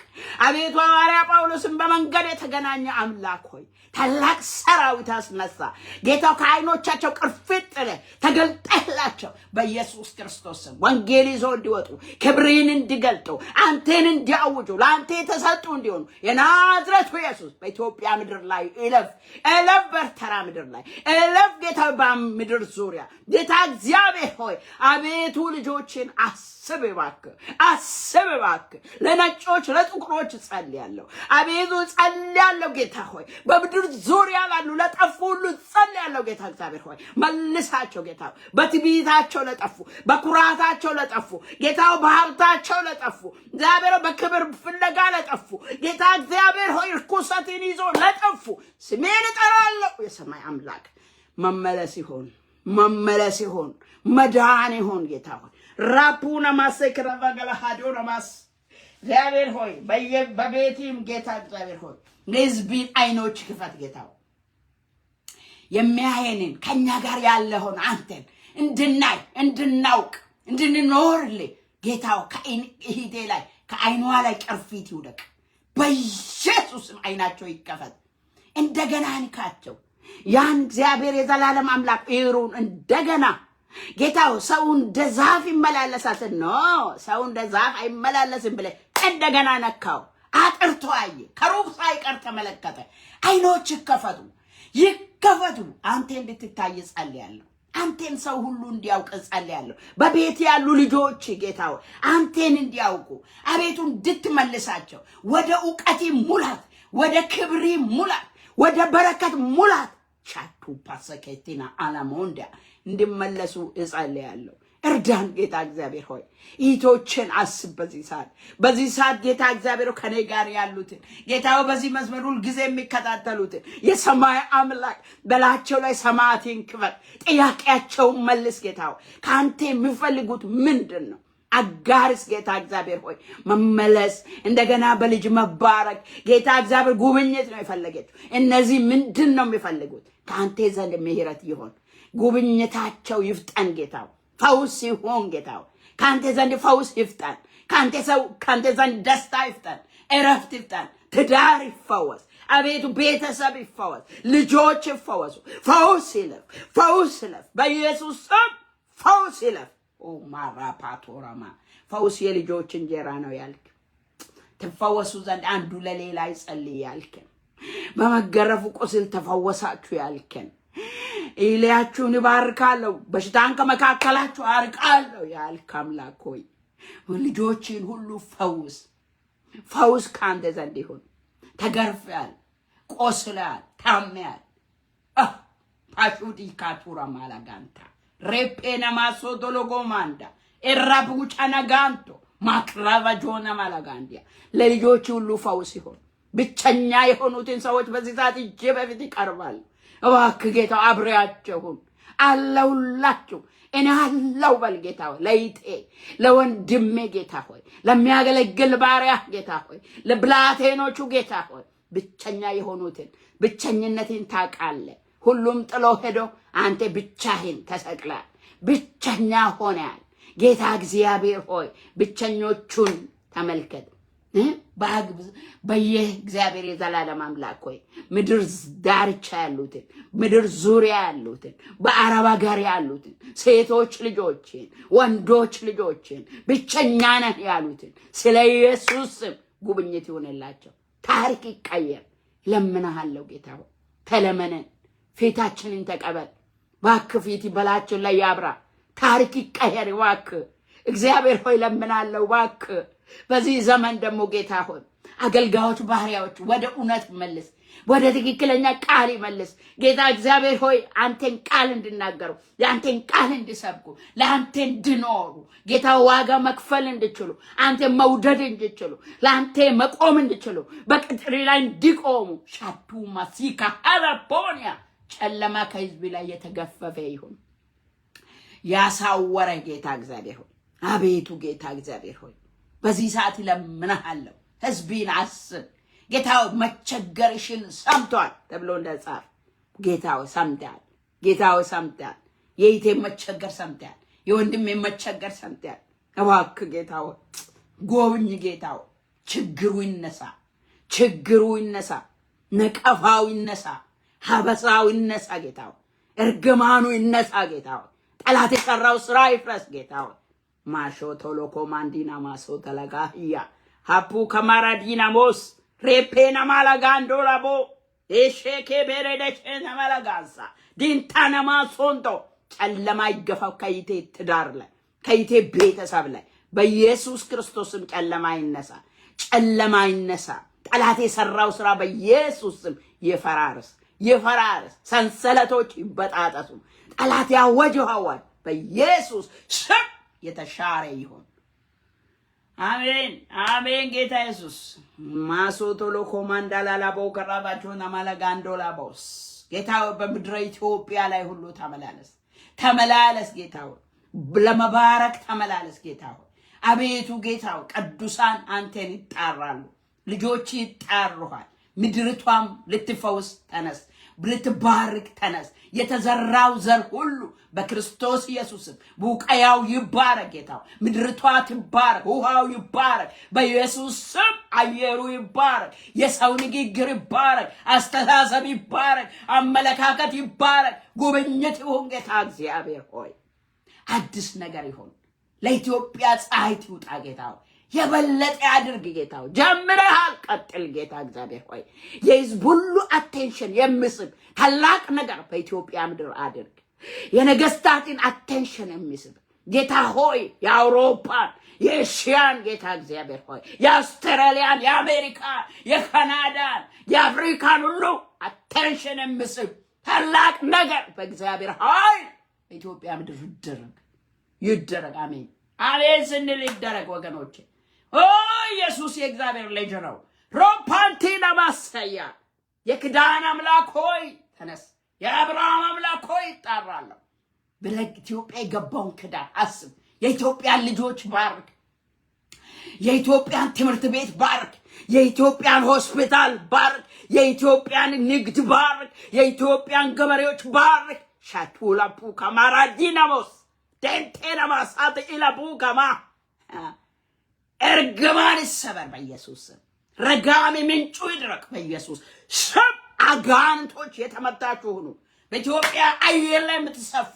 አቤቱ ሐዋርያ ጳውሎስን በመንገድ የተገናኘ አምላክ ሆይ ታላቅ ሰራዊት አስነሳ ጌታው ካይኖቻቸው ቅርፊት ጥለ ተገልጠላቸው በኢየሱስ ክርስቶስ ስም ወንጌል ይዘው እንዲወጡ ክብርን እንዲገልጡ አንተን እንዲያውጁ ለአንተ የተሰጡ እንዲሆኑ የናዝሬቱ ኢየሱስ በኢትዮጵያ ምድር ላይ እለፍ በርተራ ምድር ላይ እለፍ ጌታው በምድር ዙሪያ ጌታ እግዚአብሔር ሆይ አቤቱ ልጆችን አስብ እባክህ ለነጮች ለጥቁሮች ጸልያለሁ አቤቱ ጸልያለሁ ጌታ ሆይ በምድር ዙሪያ ላሉ ለጠፉ ሁሉ ጸልያለሁ ጌታ እግዚአብሔር ሆይ መልሳቸው ጌታ በትዕቢታቸው ለጠፉ በኩራታቸው ለጠፉ ጌታው በሀብታቸው ለጠፉ እግዚአብሔር በክብር ፍለጋ ለጠፉ ጌታ እግዚአብሔር ሆይ ርኩሰትን ይዞ ለጠፉ ስሜን እጠራለሁ የሰማይ አምላክ መመለስ ይሁን መዳን ይሁን ጌታ ሆይ ራፑና ማሰክራቫ ገላሃዶና ማስ እግዚአብሔር ሆይ በቤቴም ጌታ እግዚአብሔር ሆይ ለሕዝብህ አይኖች ክፈት ጌታው የሚያየንን ከኛ ጋር ያለውን አንተን እንድናይ እንድናውቅ እንድንኖርልህ ጌታው ከእህቴ ላይ ከአይኗ ላይ ቅርፊት ይውደቅ በኢየሱስም አይናቸው ይከፈት እንደገና ንካቸው ያን እግዚአብሔር የዘላለም አምላክ ይሩን እንደገና ጌታው ሰው እንደ ዛፍ ይመላለሳል ነው ሰው እንደ ዛፍ አይመላለስም ብለህ እንደገና ነካው አጥርቶ አየ ከሩቅ ሳይቀር ተመለከተ አይኖች ይከፈቱ አንተ እንድትታይ ጸልያለሁ አንተን ሰው ሁሉ እንዲያውቅ ጸልያለሁ በቤት ያሉ ልጆች ጌታው አንተን እንዲያውቁ አቤቱ እንድትመልሳቸው ወደ ዕውቀት ሙላት ወደ ክብሪ ሙላት ወደ በረከት ሙላት ቻቱ ፓሰከቲና አላሞንዳ እንድመለሱ እጸልያለሁ እርዳን ጌታ እግዚአብሔር ሆይ ኢቶችን አስብ በዚህ ሰዓት ጌታ እግዚአብሔር ከኔ ጋር ያሉትን ጌታው በዚህ መስመር ሁሉ ጊዜ የሚከታተሉትን የሰማይ አምላክ በላቸው ላይ ሰማያትን ክፈት ጥያቄያቸው መልስ ጌታው ካንተ የሚፈልጉት ምንድነው አጋርስ ጌታ እግዚአብሔር ሆይ መመለስ እንደገና በልጅ መባረክ ጌታ እግዚአብሔር ጉብኝት ነው የፈለገችው እነዚህ ምንድነው የሚፈልጉት ካንተ ዘንድ ምህረት ይሁን ጉብኝታቸው ይፍጠን ጌታው ፈውስ ይሁን ጌታው ካንተ ዘንድ ፈውስ ይፍጠን ካንተ ዘንድ ደስታ ይፍጠን እረፍት ይፍጠን ትዳር ይፈወስ አቤቱ ቤተሰብ ይፈወስ ልጆች ይፈወሱ ፈውስ ይለፍ በኢየሱስ ስም ፈውስ ይለፍ ኦ ማራፓቶራማ ፈውስ የልጆች እንጀራ ነው ያልክ ተፈወሱ ዘንድ አንዱ ለሌላ ይጸልይ ያልክ በመገረፉ ቁስል ተፈወሳችሁ ያልከን ኢሊያችሁን ይባርካለሁ በሽታን ከመካከላችሁ አርቃለሁ ያልክ አምላክ ሆይ ልጆችን ሁሉ ፈውስ ካንተ ዘንድ ይሁን ተገርፈያል ቆስለያል ታመያል ፓሹዲ ካቱራ ማላጋንታ ሬፔና ማሶ ዶሎጎማንዳ ኤራቡጫና ጋንቶ ማክራቫ ጆና ማላጋንዲያ ለልጆች ሁሉ ፈውስ ይሁን ብቸኛ የሆኑትን ሰዎች በዚህ ሰዓት እጄ በፊት ይቀርባል እባክህ ጌታ አብሬያቸውን አለሁላችሁ እኔ አለው በል ጌታ ሆይ ለይጤ ለወንድሜ ጌታ ሆይ ለሚያገለግል ባሪያ ጌታ ሆይ ለብላቴኖቹ ጌታ ሆይ ብቸኛ የሆኑትን ብቸኝነትን ታውቃለህ ሁሉም ጥሎ ሄዶ አንተ ብቻህን ተሰቅለህ ብቸኛ ሆነሃል። ጌታ እግዚአብሔር ሆይ ብቸኞቹን ተመልከት። በየእግዚአብሔር የዘላለም አምላክ ሆይ ምድር ዳርቻ ያሉትን ምድር ዙሪያ ያሉትን በአረብ ሀገር ያሉትን ሴቶች ልጆችን ወንዶች ልጆችን ብቸኛ ነን ያሉትን ስለ ኢየሱስ ስም ጉብኝት ይሆንላቸው። ታሪክ ይቀየር። ለምንሃለሁ ጌታ ሆይ ተለመነን። ፊታችንን ተቀበል። እባክህ ፊት በላችን ላይ ያብራ። ታሪክ ይቀየር እባክህ እግዚአብሔር ሆይ ለምናለሁ እባክህ። በዚህ ዘመን ደግሞ ጌታ ሆይ አገልጋዮች ባሪያዎች ወደ እውነት መልስ፣ ወደ ትክክለኛ ቃል መልስ። ጌታ እግዚአብሔር ሆይ አንተን ቃል እንድናገሩ ያንተን ቃል እንድሰብኩ ለአንተ እንድኖሩ ጌታ ዋጋ መክፈል እንድችሉ አንተ መውደድ እንድችሉ ለአንተ መቆም እንድችሉ በቅጥር ላይ እንዲቆሙ ሻቱ ማሲካ አላፖኒያ ጨለማ ከህዝብ ላይ የተገፈፈ ይሁን። ያሳወረ ጌታ እግዚአብሔር ሆይ አቤቱ ጌታ እግዚአብሔር ሆይ በዚህ ሰዓት ለምንሃለሁ። ህዝብን አስብ ጌታው። መቸገርሽን ሰምቷል ተብሎ እንደጻፈ ጌታው ሰምቷል። ጌታው ሰምቷል። የይቴ መቸገር ሰምቷል። የወንድሜ መቸገር ሰምቷል። እባክህ ጌታው ጎብኝ። ጌታው ችግሩ ይነሳ፣ ችግሩ ይነሳ፣ ነቀፋው ይነሳ፣ ሀበሳው ይነሳ። ጌታው እርግማኑ ይነሳ። ጌታው ጠላት የሰራው ስራ ይፍረስ። ጌታው ማሾ ቶሎ ኮማንዲና ማሶ ተለጋህያ ሀፑ ከማራዲና ሞስ ሬፔና ማላጋንዶላቦ ኤሼኬ ቤሬደቼና ማላጋንሳ ዲንታና ማሶንቶ ጨለማ ይገፋው ከይቴ ትዳር ላይ ከይቴ ቤተሰብ ላይ በኢየሱስ ክርስቶስም ጨለማ ይነሳ፣ ጨለማ ይነሳ። ጠላት የሰራው ስራ በኢየሱስ ስም ይፈራርስ፣ ይፈራርስ። ሰንሰለቶች ይበጣጠሱ። ጠላት ያወጀው አዋጅ በኢየሱስ ስም የተሻረ ይሁን። አሜን አሜን። ጌታ ኢየሱስ ማሶቶሎ ኮማንዳላላ ቦከራባጆና ማላጋንዶላቦስ ጌታ በምድረ ኢትዮጵያ ላይ ሁሉ ተመላለስ፣ ተመላለስ ጌታ ለመባረክ ተመላለስ ጌታ አቤቱ ጌታ ቅዱሳን አንተን ይጣራሉ፣ ልጆች ይጣሩሃል። ምድርቷም ልትፈውስ ተነስ፣ ልትባርክ ተነስ። የተዘራው ዘር ሁሉ በክርስቶስ ኢየሱስ ቡቃያው ይባረክ ጌታው። ምድርቷ ትባረክ፣ ውሃው ይባረክ በኢየሱስ ስም። አየሩ ይባረክ፣ የሰው ንግግር ይባረክ፣ አስተሳሰብ ይባረክ፣ አመለካከት ይባረክ። ጉብኝት ይሁን ጌታ እግዚአብሔር ሆይ አዲስ ነገር ይሁን። ለኢትዮጵያ ፀሐይ ትውጣ ጌታው። የበለጠ አድርግ ጌታው። ጀምረሃል፣ ቀጥል ጌታ እግዚአብሔር ሆይ የህዝብ ሁሉ አቴንሽን የሚስብ ታላቅ ነገር በኢትዮጵያ ምድር አድርግ። የነገስታትን አቴንሽን የሚስብ ጌታ ሆይ የአውሮፓን የኤሽያን ጌታ እግዚአብሔር ሆይ የአውስትራሊያን የአሜሪካን የካናዳን የአፍሪካን ሁሉ አቴንሽን የሚስብ ታላቅ ነገር በእግዚአብሔር ኃይል በኢትዮጵያ ምድር ይደረግ፣ ይደረግ። አሜን አሜን ስንል ይደረግ ወገኖቼ። ኢየሱስ የእግዚአብሔር ልጅ ነው። ሮፓንቲ ለማሰያ የክዳን አምላክ ሆይ ተነስ። የአብርሃም አምላክ ሆይ ይጣራለሁ ብለህ ኢትዮጵያ የገባውን ክዳን አስብ። የኢትዮጵያን ልጆች ባርክ። የኢትዮጵያን ትምህርት ቤት ባርክ። የኢትዮጵያን ሆስፒታል ባርክ። የኢትዮጵያን ንግድ ባርክ። የኢትዮጵያን ገበሬዎች ባርክ። ሻቱላፑ ከማራዲናሞስ ደንቴና ማሳት ኢላፑ ከማ እርግማን ይሰበር በኢየሱስ ስም። ረጋሚ ምንጩ ይድረቅ በኢየሱስ ስም። አጋንንቶች የተመታችሁ ሁኑ። በኢትዮጵያ አየር ላይ የምትሰፉ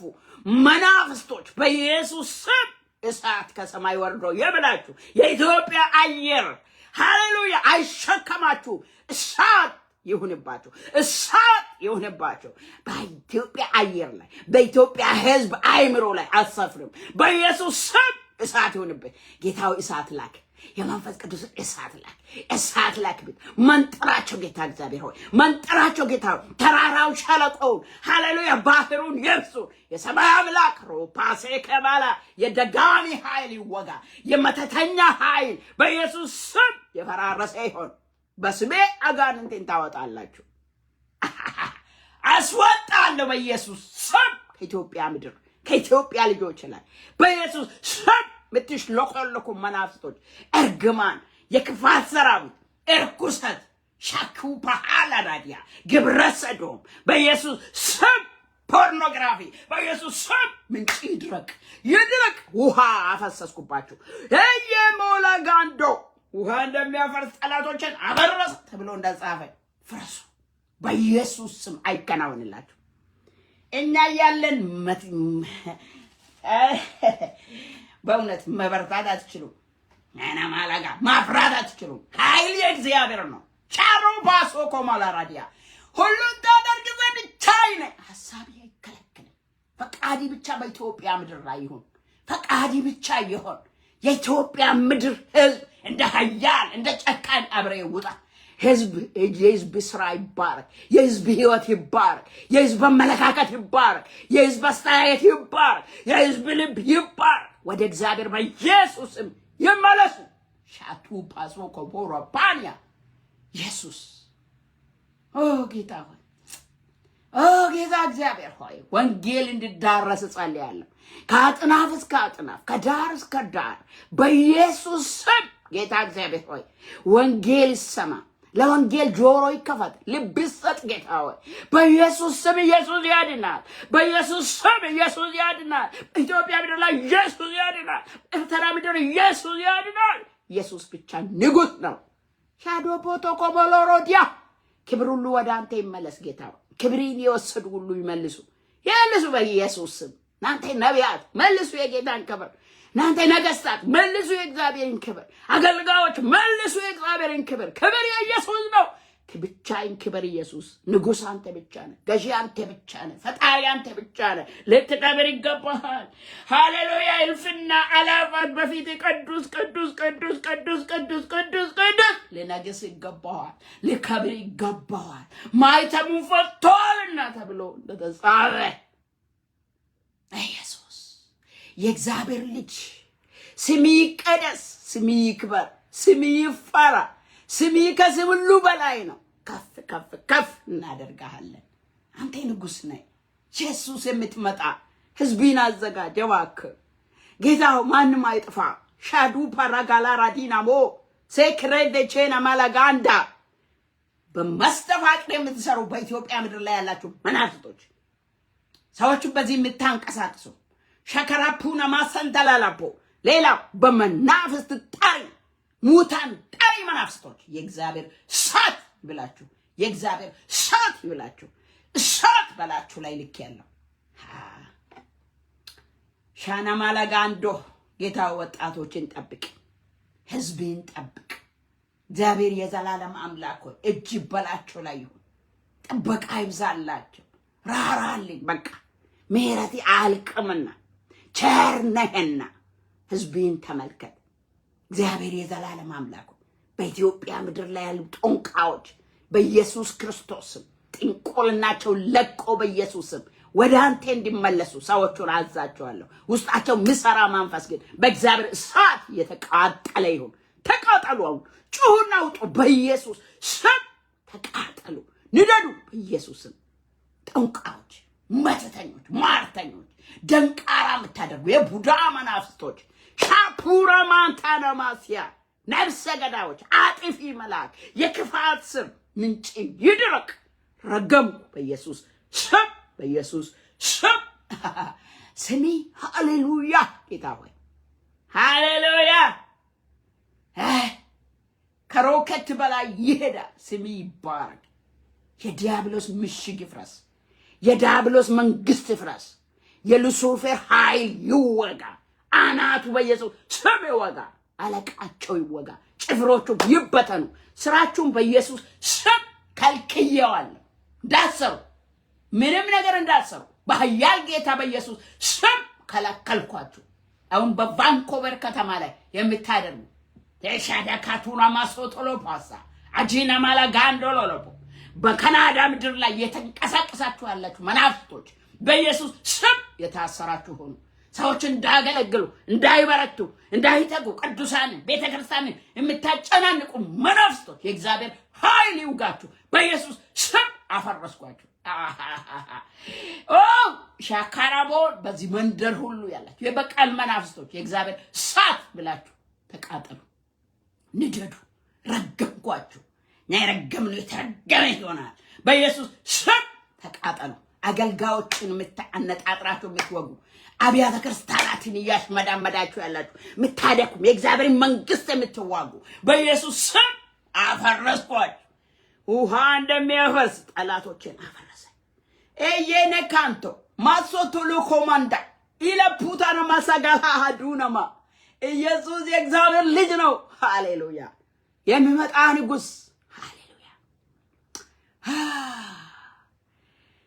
መናፍስቶች በኢየሱስ ስም እሳት ከሰማይ ወርዶ ይብላችሁ። የኢትዮጵያ አየር ሃሌሉያ አይሸከማችሁ። እሳት ይሁንባችሁ፣ እሳት ይሁንባችሁ። በኢትዮጵያ አየር ላይ በኢትዮጵያ ሕዝብ አይምሮ ላይ አልሰፍርም። በኢየሱስ ስም እሳት ይሁንብህ ጌታው። እሳት ላክ፣ የመንፈስ ቅዱስ እሳት ላክ፣ እሳት ላክ። መንጥራቸው ጌታ እግዚአብሔር ሆይ መንጥራቸው ጌታ። ተራራው ሸለቆውን ሃሌሉያ ባህሩን ይብሱ። የሰማይ አምላክ ሮፓሴ ከባላ የደጋሚ ኃይል ይወጋ። የመተተኛ ኃይል በኢየሱስ ስም የፈራረሰ ይሆን። በስሜ አጋንንትን ታወጣላችሁ፣ አስወጣለሁ በኢየሱስ ስም። ከኢትዮጵያ ምድር ከኢትዮጵያ ልጆች ላይ በኢየሱስ ስም ምትሽለኮለኩ መናፍስቶች፣ እርግማን፣ የክፋት ሰራዊት፣ እርኩሰት፣ ሻኩ ፓሃላ ራዲያ ግብረ ሰዶም በኢየሱስ ስም ፖርኖግራፊ በኢየሱስ ስም ምንጭ ይድረቅ። ውሃ አፈሰስኩባችሁ። የሞላጋንዶ ውሃ እንደሚያፈርስ ጠላቶችን አፈረሰ ተብሎ እንደጻፈ ፍረሱ በኢየሱስ ስም። አይከናወንላችሁ። እኛ ያለን በእውነት መበርታት አትችሉም። እኔ ማላጋ ማፍራት አትችሉም። ኃይል የእግዚአብሔር ነው። ቻሮ ባሶ ኮማላራዲያ ሁሉን ታደርግ ዘንድ ቻይ ነህ። ሐሳቤ አይከለክልም። ፈቃዲ ብቻ በኢትዮጵያ ምድር ላይ ይሁን። ፈቃዲ ብቻ ይሁን። የኢትዮጵያ ምድር ህዝብ እንደ ኃያል እንደ ጨካኝ አብሬ ውጣ። የህዝብ ስራ ይባረክ። የህዝብ ህይወት ይባረክ። የህዝብ አመለካከት ይባረክ። የህዝብ አስተያየት ይባረክ። የህዝብ ልብ ይባረክ። ወደ እግዚአብሔር በኢየሱስም ይመለሱ። ሻቱ ፓሶ ኮቦሮ ፓኒያ ኢየሱስ ጌታ ሆይ ጌታ እግዚአብሔር ሆይ ወንጌል እንዲዳረስ ጸልያለሁ። ከአጥናፍ እስከ አጥናፍ ከዳር እስከ ዳር በኢየሱስ ስም ጌታ እግዚአብሔር ሆይ ወንጌል ይሰማ። ለወንጌል ጆሮ ይከፈት፣ ልብ ይሰጥ። ጌታ ሆይ በኢየሱስ ስም ኢየሱስ ያድናል። በኢየሱስ ስም ኢየሱስ ያድናል። ኢትዮጵያ ምድር ላይ ኢየሱስ ያድናል። ኤርትራ ምድር ኢየሱስ ያድናል። ኢየሱስ ብቻ ንጉሥ ነው። ሻዶ ፖቶ ኮቦሎሮዲያ ክብር ሁሉ ወደ አንተ ይመለስ። ጌታ ክብሪን የወሰዱ ሁሉ ይመልሱ በኢየሱስ ስም። እናንተ ነቢያት መልሱ የጌታን ክብር። እናንተ ነገስታት መልሱ የእግዚአብሔርን ክብር። አገልጋዮች መልሱ የእግዚአብሔርን ክብር። ክብር የኢየሱስ ነው። ብቻዬን ክብር ኢየሱስ። ንጉሥ አንተ ብቻ ነህ። ገዢ አንተ ብቻ ነህ። ፈጣሪ አንተ ብቻ ነህ። ልትከብር ይገባሃል። ሃሌሉያ። እልፍና አላፋት በፊት ቅዱስ ቅዱስ ቅዱስ ቅዱስ ቅዱስ ቅዱስ ቅዱስ ልነግስ ይገባሃል። ልከብር ይገባሃል። ማይተሙን ፈቷልና ተብሎ እንደተጻፈ ኢየሱስ የእግዚአብሔር ልጅ ስሚ ይቀደስ፣ ስሚ ይክበር፣ ስሚ ይፈራ። ስሚ ከስም ሁሉ በላይ ነው። ከፍ ከፍ ከፍ እናደርጋለን። አንተ ንጉሥ ነህ። ኢየሱስ የምትመጣ ህዝብን አዘጋጅ እባክህ ጌታው። ማንም አይጥፋ። ሻዱ ፓራጋላ ራዲናሞ ሴክሬት ቼና ማላጋንዳ በመስተፋቅር የምትሰሩ በኢትዮጵያ ምድር ላይ ያላችሁ መናፍስቶች ሰዎቹ በዚህ የምታንቀሳቅሱ ሸከራፑና ማሰንተላላፖ ሌላ በመናፍስት ጣሪ ሙታን ጣሪ መናፍስቶች የእግዚአብሔር እሳት ይብላችሁ። የእግዚአብሔር እሳት ይብላችሁ። እሳት በላችሁ ላይ ልክ ያለው ሻና ማላጋንዶ ጌታ ወጣቶችን ጠብቅ፣ ህዝብን ጠብቅ። እግዚአብሔር የዘላለም አምላክ ሆይ እጅ በላቸው ላይ ይሁን። ጥበቃ ይብዛላቸው። ራራልኝ በቃ ምህረቴ አልቅምና ቸር ነህና ህዝብን ተመልከት። እግዚአብሔር የዘላለም አምላክ በኢትዮጵያ ምድር ላይ ያሉ ጦንቃዎች በኢየሱስ ክርስቶስም ጥንቆልናቸው ለቆ በኢየሱስም ወደ አንተ እንዲመለሱ ሰዎቹን አዛቸዋለሁ። ውስጣቸው ምሰራ መንፈስ ግን በእግዚአብሔር እሳት የተቃጠለ ይሁን። ተቃጠሉ። አሁን ጩሁና ውጡ በኢየሱስ ስም። ተቃጠሉ፣ ንደዱ በኢየሱስም። ጠንቋዮች፣ መተተኞች፣ ማርተኞች፣ ደንቃራ የምታደርጉ የቡዳ መናፍስቶች ሻፑራ ማንታና ማስያ ነፍሰ ገዳዮች፣ አጥፊ መልአክ፣ የክፋት ስም ምንጭ ይድረቅ። ረገምኩ በኢየሱስ ስም፣ በኢየሱስ ስም። ስሚ ሃሌሉያ። ጌታ ሆይ ሃሌሉያ። ከሮኬት በላይ ይሄዳል። ስሚ ይባረክ። የዲያብሎስ ምሽግ ይፍረስ። የዲያብሎስ መንግስት ይፍረስ። የሉሲፌር ኃይል ይወጋ። አናቱ በኢየሱስ ስም ይወጋ። አለቃቸው ይወጋ። ጭፍሮቹ ይበተኑ። ስራችሁን በኢየሱስ ስም ከልክየዋለሁ። እንዳትሰሩ፣ ምንም ነገር እንዳትሰሩ በኃያል ጌታ በኢየሱስ ስም ከለከልኳችሁ። አሁን በቫንኮቨር ከተማ ላይ የምታደርጉ ተሻዳ ካቱና ማሶቶሎ ፓሳ አጂና ማላ ጋንዶሎሎፖ በካናዳ ምድር ላይ የተንቀሳቀሳችሁ ያላችሁ መናፍስቶች በኢየሱስ ስም የታሰራችሁ ሆኑ። ሰዎች እንዳያገለግሉ፣ እንዳይበረቱ፣ እንዳይተጉ ቅዱሳንን ቤተክርስቲያንን የምታጨናንቁ መናፍስቶች የእግዚአብሔር ኃይል ይውጋችሁ። በኢየሱስ ስም አፈረስኳችሁ። ሻካራቦ በዚህ መንደር ሁሉ ያላችሁ የበቀል መናፍስቶች የእግዚአብሔር እሳት ብላችሁ ተቃጠሉ፣ ንደዱ። ረገምኳችሁ። እኛ የረገምነው የተረገመ ይሆናል። በኢየሱስ ስም ተቃጠሉ። አገልጋዮችን አነጣጥራችሁ የምትወጉ አብያተ ክርስቲያናትን እያሽመዳመዳችሁ ያላችሁ ምታደኩም የእግዚአብሔር መንግስት የምትዋጉ በኢየሱስ ስም አፈረስኳችሁ። ውሃ እንደሚያፈርስ ጠላቶችን አፈረሰ። ኤየነ ካንቶ ማሶቶሎ ኮማንዳ ኢለፑታ ነው ማሳጋላ ሀዱነማ ኢየሱስ የእግዚአብሔር ልጅ ነው። ሃሌሉያ የሚመጣ ንጉስ ሃሌሉያ።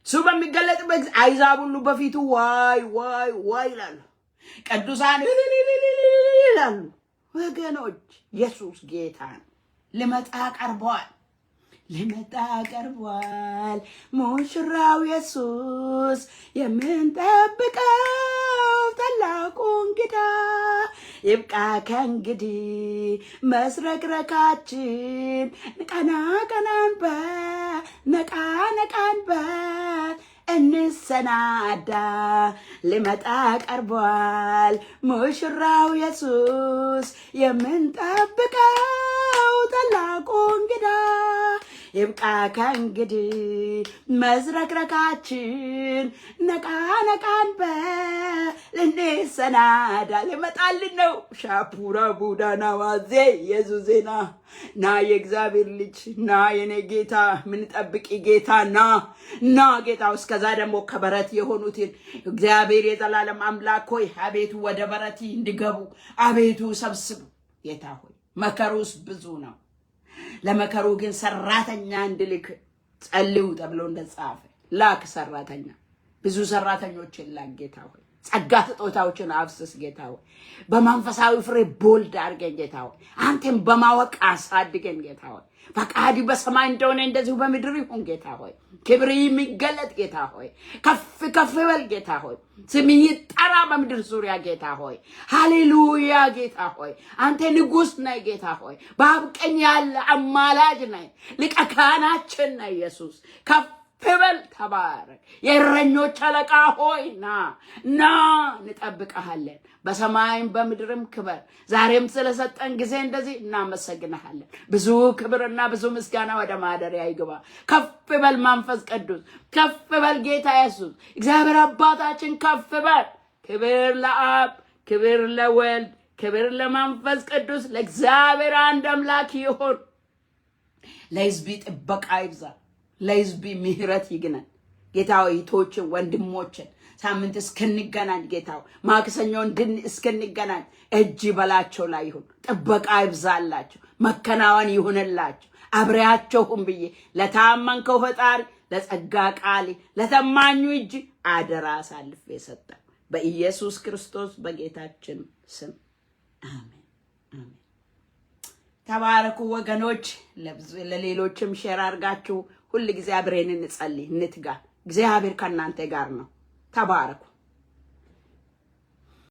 እሱ በሚገለጥበት አሕዛብ ሁሉ በፊቱ ዋይ ዋይ ዋይ ይላሉ። ቅዱሳን ይላሉ። ወገኖች ኢየሱስ ጌታ ነው። ሊመጣ ቀርቧል። ሊመጣ ቀርቧል ሙሽራው ኢየሱስ የምንጠብቀው ታላቁ እንግዳ። ይብቃ ከእንግዲህ መስረክረካችን ቀና ቀናንበት ነቃ ነቃንበት እንሰናዳ። ሊመጣ ቀርቧል ሙሽራው ኢየሱስ የምንጠብቀው ታላቁ እንግዳ። ይብቃ ከእንግዲህ መዝረክረካችን ነቃ ነቃንበት እንሰናዳ። ሊመጣልን ነው። ሻፑራ ቡዳና ዋዜ ኢየሱስና ና የእግዚአብሔር ልጅ ና የኔ ጌታ ምን ጠብቂ ጌታ ና ጌታው። እስከዛ ደግሞ ከበረት የሆኑትን እግዚአብሔር የዘላለም አምላክ ሆይ አቤቱ ወደ በረቲ እንዲገቡ አቤቱ ሰብስቡ ጌታ ሆይ። መከሩስ ብዙ ነው። ለመከሩ ግን ሰራተኛ እንድልክ ጸልዩ ተብሎ እንደጻፈ ላክ ሰራተኛ። ብዙ ሰራተኞችን ላክ ጌታ ሆይ። ጸጋ ስጦታዎችን አፍስስ ጌታ ሆይ። በመንፈሳዊ ፍሬ ቦልድ አድርገን ጌታ ሆይ። አንተን በማወቅ አሳድገን ጌታ ሆይ። ፈቃድ በሰማይ እንደሆነ እንደዚሁ በምድር ይሁን ጌታ ሆይ። ክብር የሚገለጥ ጌታ ሆይ። ከፍ ከፍ በል ጌታ ሆይ። ስምህ ይጠራ በምድር ዙሪያ ጌታ ሆይ። ሃሌሉያ ጌታ ሆይ። አንተ ንጉስ ነህ ጌታ ሆይ። በአብ ቀኝ ያለ አማላጅ ነህ። ሊቀ ካህናችን ነህ ኢየሱስ። ከፍ በል ተባረክ። የእረኞች አለቃ ሆይ ና እንጠብቅሃለን። በሰማይም በምድርም ክብር ዛሬም ስለሰጠን ጊዜ እንደዚህ እናመሰግንሃለን። ብዙ ክብርና ብዙ ምስጋና ወደ ማደሪያ ይግባ። ከፍ በል መንፈስ ቅዱስ፣ ከፍ በል ጌታ ኢየሱስ። እግዚአብሔር አባታችን ከፍ በል። ክብር ለአብ፣ ክብር ለወልድ፣ ክብር ለመንፈስ ቅዱስ ለእግዚአብሔር አንድ አምላክ ይሁን። ለሕዝብ ጥበቃ ይብዛ። ለሕዝብ ምህረት ይግነን ጌታ ሆይ። እህቶችን ወንድሞችን ሳምንት እስክንገናኝ ጌታ ሆይ ማክሰኞ እስክንገናኝ እጅ በላቸው ላይ ይሁን። ጥበቃ ይብዛላቸው፣ መከናወን ይሁንላቸው። አብሬያቸውም ብዬ ለታመንከው ፈጣሪ ለጸጋ ቃል ለተማኙ እጅ አደራ አሳልፌ ሰጠ በኢየሱስ ክርስቶስ በጌታችን ስም አሜን አሜን። ተባረኩ ወገኖች። ለሌሎችም ሼር አድርጋችሁ ሁሉ ጊዜ አብረን እንጸልይ እንትጋ። እግዚአብሔር ከእናንተ ጋር ነው። ተባረኩ።